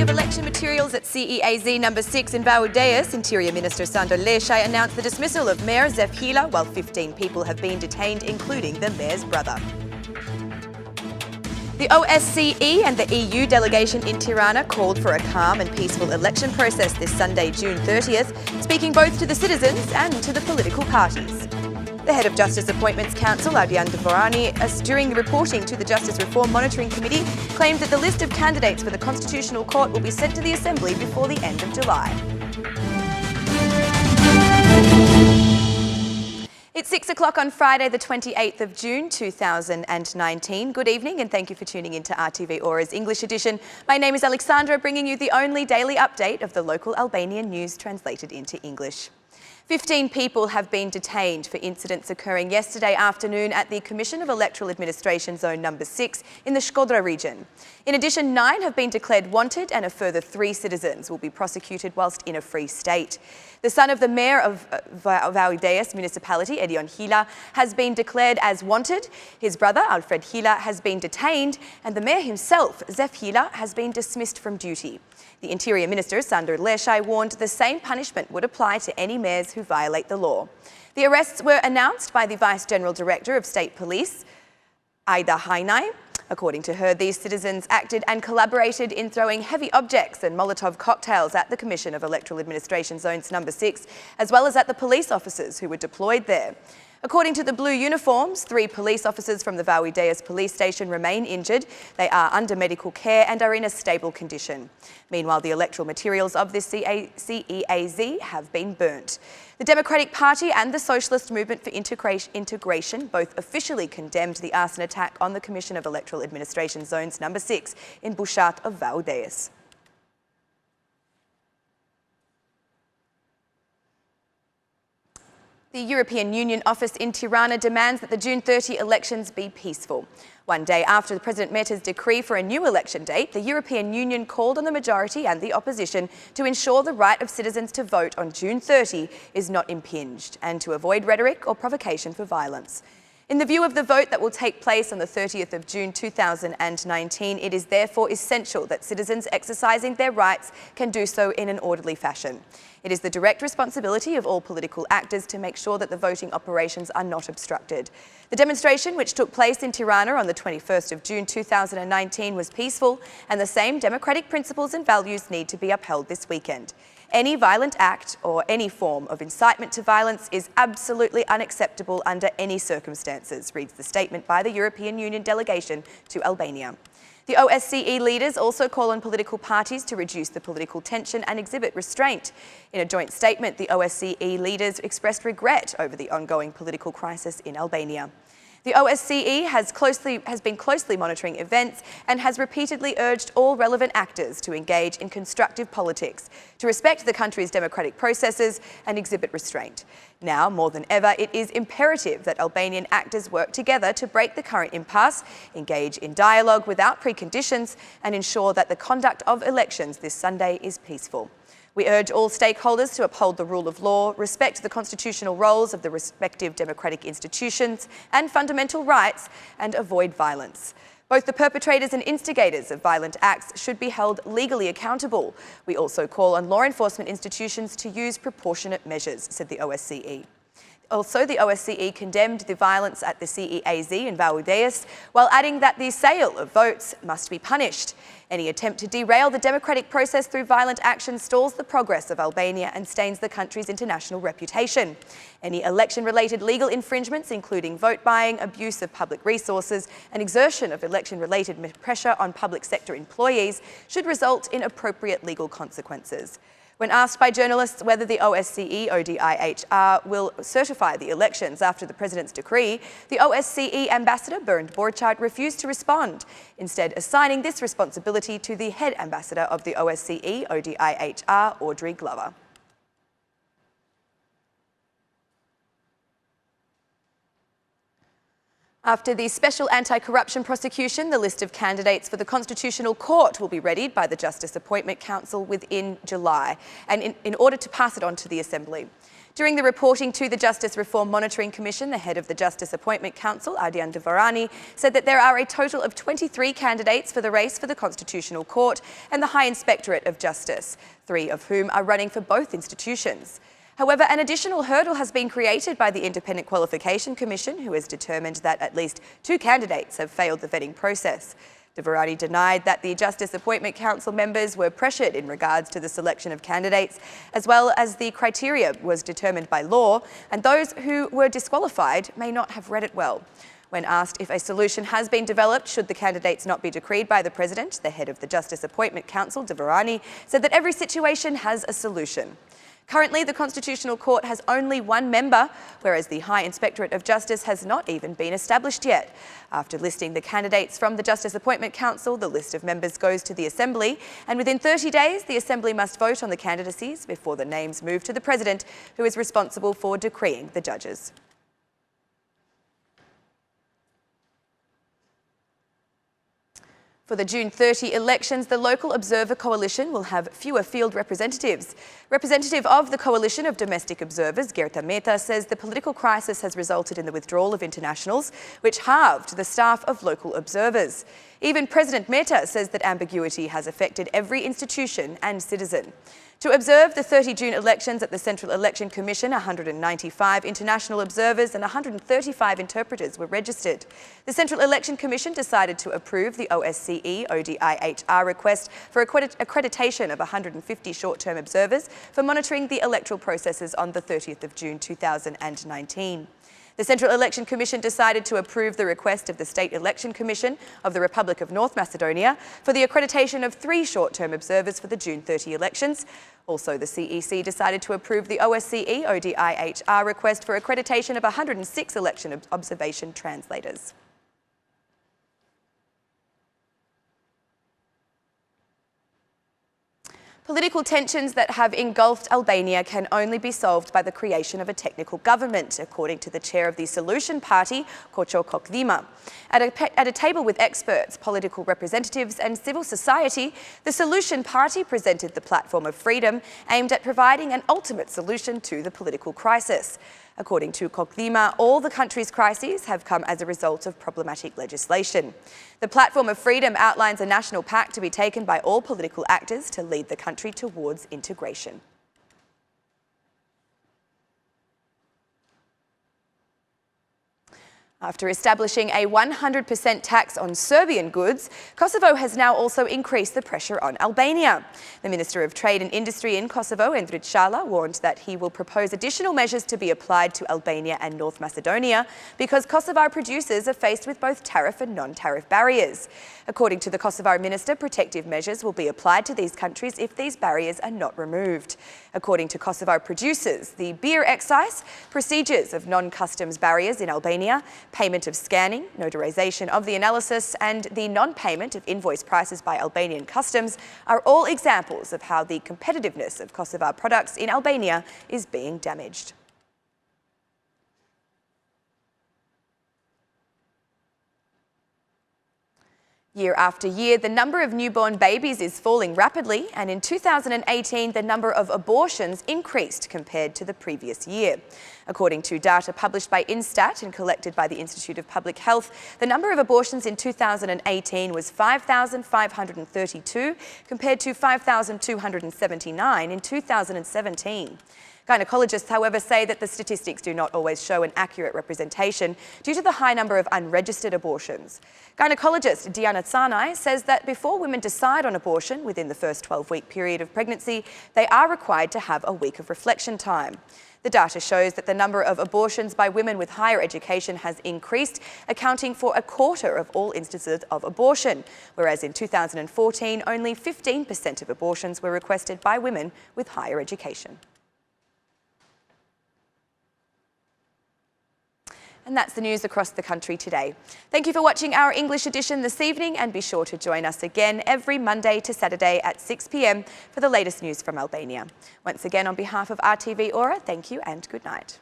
of election materials at CEAZ number 6 in Vaudeas, Interior Minister Sandor Leshai announced the dismissal of Mayor Zef Hila, while 15 people have been detained, including the mayor's brother. The OSCE and the EU delegation in Tirana called for a calm and peaceful election process this Sunday, June 30th, speaking both to the citizens and to the political parties. The head of Justice Appointments Council, RTV, during the reporting to the Justice Reform Monitoring Committee, claimed that the list of candidates for the Constitutional Court will be sent to the Assembly before the end of July. It's 6 o'clock on Friday, the 28th of June 2019. Good evening and thank you for tuning in to RTV Ora's English edition. My name is Alexandra, bringing you the only daily update of the local Albanian news translated into English. 15 people have been detained for incidents occurring yesterday afternoon at the Commission of Electoral Administration Zone number 6 in the Shkodra region. In addition, 9 have been declared wanted and a further 3 citizens will be prosecuted whilst in a free state. The son of the mayor of Vaudeas municipality, Edion Hila, has been declared as wanted. His brother, Alfred Hila, has been detained, and the mayor himself, Zef Hila, has been dismissed from duty. The Interior Minister, Sandor Leshai, warned the same punishment would apply to any mayors who violate the law. The arrests were announced by the Vice General Director of State Police, Aida Hainai. According to her, these citizens acted and collaborated in throwing heavy objects and Molotov cocktails at the Commission of Electoral Administration Zones number 6, as well as at the police officers who were deployed there. According to the blue uniforms, 3 police officers from the Vaudeas police station remain injured. They are under medical care and are in a stable condition. Meanwhile, the electoral materials of this CEAZ have been burnt. The Democratic Party and the Socialist Movement for Integration both officially condemned the arson attack on the Commission of Electoral Administration Zones number 6 in Bushat of Vaudeas. The European Union office in Tirana demands that the June 30 elections be peaceful. One day after President Meta's decree for a new election date, the European Union called on the majority and the opposition to ensure the right of citizens to vote on June 30 is not impinged and to avoid rhetoric or provocation for violence. In the view of the vote that will take place on the 30th of June 2019, it is therefore essential that citizens exercising their rights can do so in an orderly fashion. It is the direct responsibility of all political actors to make sure that the voting operations are not obstructed. The demonstration, which took place in Tirana on the 21st of June 2019, was peaceful, and the same democratic principles and values need to be upheld this weekend. Any violent act or any form of incitement to violence is absolutely unacceptable under any circumstances, reads the statement by the European Union delegation to Albania. The OSCE leaders also call on political parties to reduce the political tension and exhibit restraint. In a joint statement, the OSCE leaders expressed regret over the ongoing political crisis in Albania. The OSCE has been closely monitoring events and has repeatedly urged all relevant actors to engage in constructive politics, to respect the country's democratic processes and exhibit restraint. Now, more than ever, it is imperative that Albanian actors work together to break the current impasse, engage in dialogue without preconditions, and ensure that the conduct of elections this Sunday is peaceful. We urge all stakeholders to uphold the rule of law, respect the constitutional roles of the respective democratic institutions and fundamental rights, and avoid violence. Both the perpetrators and instigators of violent acts should be held legally accountable. We also call on law enforcement institutions to use proportionate measures, said the OSCE. Also, the OSCE condemned the violence at the CEAZ in Vaudeas, while adding that the sale of votes must be punished. Any attempt to derail the democratic process through violent action stalls the progress of Albania and stains the country's international reputation. Any election-related legal infringements, including vote buying, abuse of public resources, and exertion of election-related pressure on public sector employees, should result in appropriate legal consequences. When asked by journalists whether the OSCE ODIHR will certify the elections after the President's decree, the OSCE Ambassador Bernd Borchardt refused to respond, instead assigning this responsibility to the head ambassador of the OSCE ODIHR, Audrey Glover. After the special anti-corruption prosecution, the list of candidates for the Constitutional Court will be readied by the Justice Appointment Council within July, and in order to pass it on to the Assembly. During the reporting to the Justice Reform Monitoring Commission, the head of the Justice Appointment Council, Ardian Devarani, said that there are a total of 23 candidates for the race for the Constitutional Court and the High Inspectorate of Justice, 3 of whom are running for both institutions. However, an additional hurdle has been created by the Independent Qualification Commission, who has determined that at least 2 candidates have failed the vetting process. Devarani denied that the Justice Appointment Council members were pressured in regards to the selection of candidates, as well as the criteria was determined by law, and those who were disqualified may not have read it well. When asked if a solution has been developed should the candidates not be decreed by the President, the head of the Justice Appointment Council, Devarani, said that every situation has a solution. Currently, the Constitutional Court has only 1 member, whereas the High Inspectorate of Justice has not even been established yet. After listing the candidates from the Justice Appointment Council, the list of members goes to the Assembly, and within 30 days, the Assembly must vote on the candidacies before the names move to the President, who is responsible for decreeing the judges. For the June 30 elections, the Local Observer Coalition will have fewer field representatives. Representative of the Coalition of Domestic Observers, Gerta Mehta, says the political crisis has resulted in the withdrawal of internationals, which halved the staff of local observers. Even President Mehta says that ambiguity has affected every institution and citizen. To observe the 30 June elections at the Central Election Commission, 195 international observers and 135 interpreters were registered. The Central Election Commission decided to approve the OSCE ODIHR request for accreditation of 150 short-term observers for monitoring the electoral processes on the 30th of June 2019. The Central Election Commission decided to approve the request of the State Election Commission of the Republic of North Macedonia for the accreditation of 3 short-term observers for the June 30 elections. Also, the CEC decided to approve the OSCE ODIHR request for accreditation of 106 election observation translators. Political tensions that have engulfed Albania can only be solved by the creation of a technical government, according to the chair of the Solution Party, Koço Kokdima. At a table with experts, political representatives and civil society, the Solution Party presented the platform of freedom aimed at providing an ultimate solution to the political crisis. According to Kokdima, all the country's crises have come as a result of problematic legislation. The Platform of Freedom outlines a national pact to be taken by all political actors to lead the country towards integration. After establishing a 100% tax on Serbian goods, Kosovo has now also increased the pressure on Albania. The Minister of Trade and Industry in Kosovo, Endrit Shala, warned that he will propose additional measures to be applied to Albania and North Macedonia because Kosovar producers are faced with both tariff and non-tariff barriers. According to the Kosovar minister, protective measures will be applied to these countries if these barriers are not removed. According to Kosovar producers, the beer excise, procedures of non-customs barriers in Albania, payment of scanning, notarization of the analysis, and the non-payment of invoice prices by Albanian customs are all examples of how the competitiveness of Kosovar products in Albania is being damaged. Year after year, the number of newborn babies is falling rapidly, and in 2018, the number of abortions increased compared to the previous year. According to data published by Instat and collected by the Institute of Public Health, the number of abortions in 2018 was 5,532 compared to 5,279 in 2017. Gynecologists, however, say that the statistics do not always show an accurate representation due to the high number of unregistered abortions. Gynecologist Diana Tsanai says that before women decide on abortion within the first 12-week period of pregnancy, they are required to have a week of reflection time. The data shows that the number of abortions by women with higher education has increased, accounting for a quarter of all instances of abortion, whereas in 2014, only 15% of abortions were requested by women with higher education. And that's the news across the country today. Thank you for watching our English edition this evening, and be sure to join us again every Monday to Saturday at 6 p.m. for the latest news from Albania. Once again, on behalf of RTV Ora, thank you and good night.